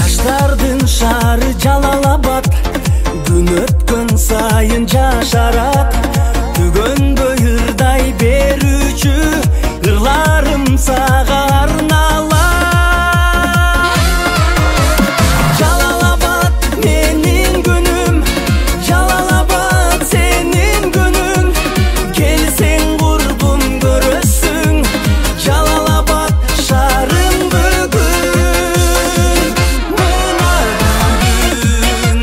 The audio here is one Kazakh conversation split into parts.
Жаштардын шаары Жалалабад, күн өткөн сайын жашарат. Түгөнгө ырдай берүүчү ырларым сага арналат. Жалалабад менин күнүм, Жалалабад сенин күнүң. Келсең курбум көрөсүң, Жалалабад шаарым бүгүн. Мына бүгүн.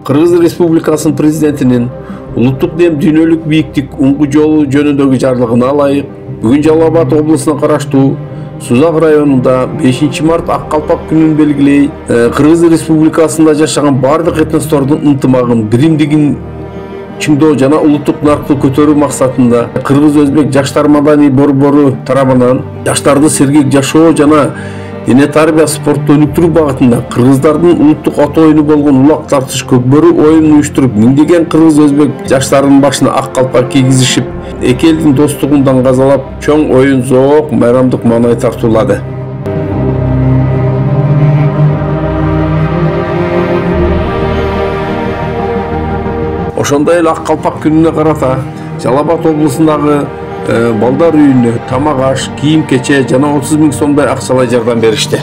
Кыргыз Республикасынын президентинин улуттук дем дүйнөлүк бийиктик уңгу жолу жөнүндөгү жарлыгына ылайык бүгүн Жалал-Абад облусуна караштуу Сузак районунда 5 март Ак Калпак күнүн белгилей Кыргыз Республикасында жашаган бардык этностордун ынтымагын, биримдигин чыңдоо жана улуттук наркты көтөрүү максатында Кыргыз Өзбек жаштар маданий борбору тарабынан жаштарды сергек жашоо жана дене тарбия спорту өнүктүрүү багытында кыргыздардын улуттук ото оюну болгон улак тартыш көкбөрү оюнун уюштуруп, миңдеген кыргыз өзбек жаштарынын башына ак калпак кийгизишип, эки элдин достугун даңгазалап, чоң оюн, зоок, майрамдык маанай тартуулады. Ошондой эле Ак Калпак күнүнө карата Жалал-Абад облусундагы балдар үйүнө тамак аш, кийим кече жана 30 000 сомдой акчалай жардам беришти.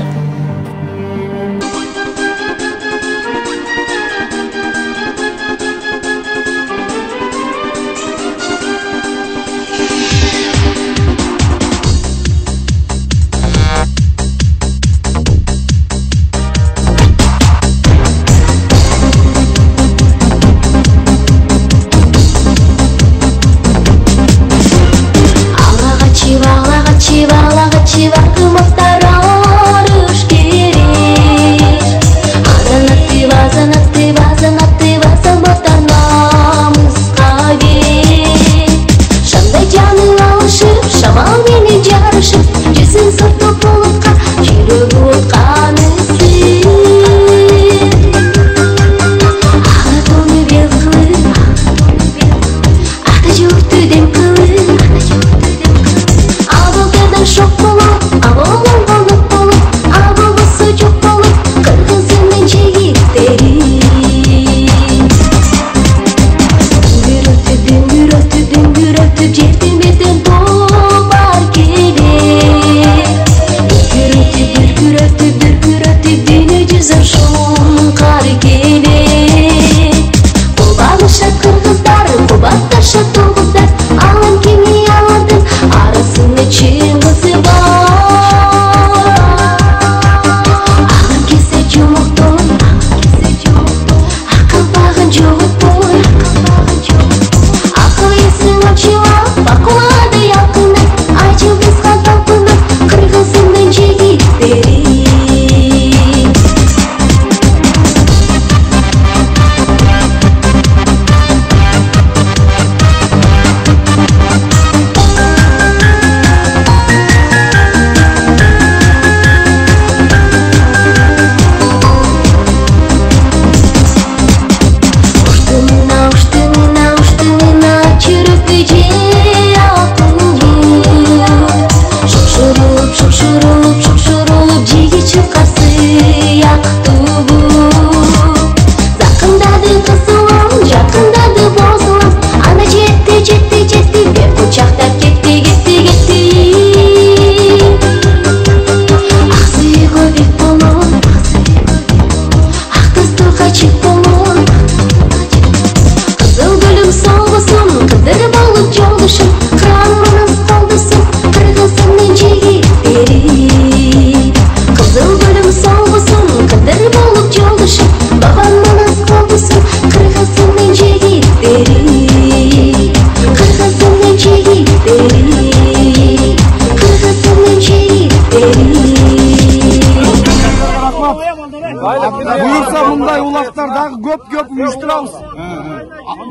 Буюрса мындай улактар дагы көп уюштурабыз.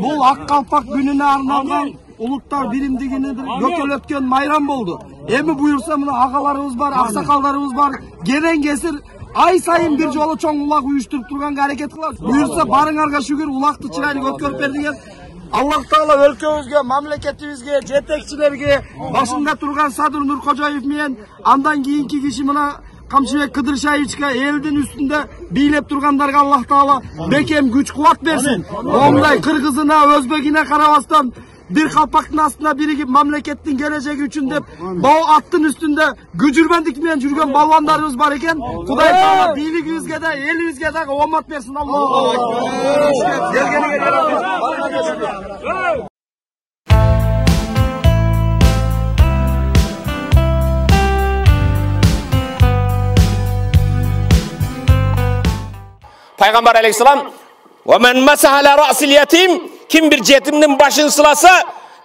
Бул Ак Калпак күнүнө арналган улуттар биримдигини көкөлөткөн майрам болду. Эми буюрса мына агаларыбыз бар, аксакалдарыбыз бар, керен кесир ай сайын бир жолу чоң улак уюштуруп турганга аракет кылабыз. Буюрса барыңарга шүгүр улакты чырайлуу өткөрүп бердиңер. Allah Taala өлкөбүзгө, мамлекетибизге, жетекчилерге, башында турган Садыр Нуркожоев менен андан кийинки киши мына Камшыбек Кыдыршаевичке элдин үстүндө бийлеп тургандарга Аллах Таала бекем күч кубат берсин. Ондай кыргызына, өзбегине карабастан bir kalpaktın астына birigip mamleketin geleceği üçün de bu attın üstünde gücürbendik bilen жүрген balvanlarımız var iken Kuday Taala biyiligimizge de elimizge de omat versin Allah'a. Peygamber aleyhisselam وَمَنْ مَسَحَ عَلَى رَأْسِ الْيَتِيمِ kim bir yetimnin başını sılasa,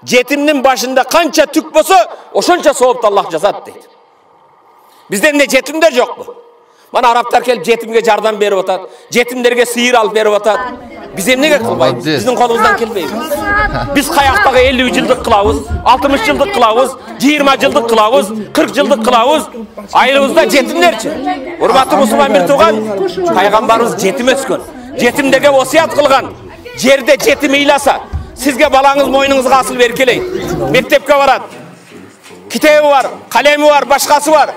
yetimnin başında kança tük bolsa, oşonça soğup da Allah cazat deydi. Bizden de yetimler yok mu? Bana Araplar kelip yetimge yardım berip atat, yetimlerge sıyır alıp berip atat. Biz emnege kılbayız? Bizden kolumuzdan kelbeymiz. Biz kayaktağı 50 yıldık kılavuz, 60 yıldık kılavuz, 20 yıldık kılavuz, 40 yıldık kılavuz. Ayrımızda yetimler için. Hurmatlı Müslüman bir tuğan, Peygamberimiz yetim öskün. Yetimdege vasiyat kılgan. Yerde yetim iylasa, sizge balanız moynunuzu asıl verkeleyin. Mektepke varat, kitabı var, kalemi var, başkası var.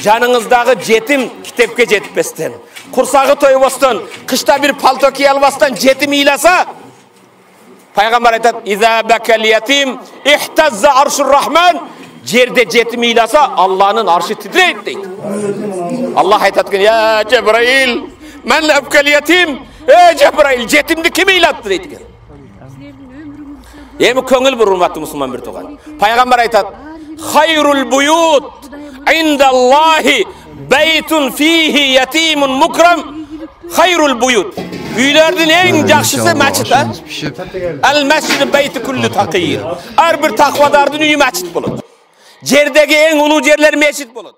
Canınızdağı yetim kitapke jetpestin. Kursağı toyubostan, kışta bir palto kiy albastan yetim iylasa, Peygamber aytat, İza bekel yetim, ihtazza arşur rahman. Yerde yetim iylasa, Allah'ın arşı titreyip deydi. Allah aytat ki, ya Cebrail, men ebkel yetim, ey Cebrail, yetimdi kim iylattı deydi. Emi köngül bir hurmatlı Müslüman bir tuğan. Peygamber aytat, hayrul buyut indallahi beytun fihi yetimun mukram hayrul buyut. Üylerdin en jakşısı meçit ha. El mescid beyti kullu taqiyir. Her bir takvadardın üyü meçit bulur. Yerdeki en ulu yerler meçit bulur.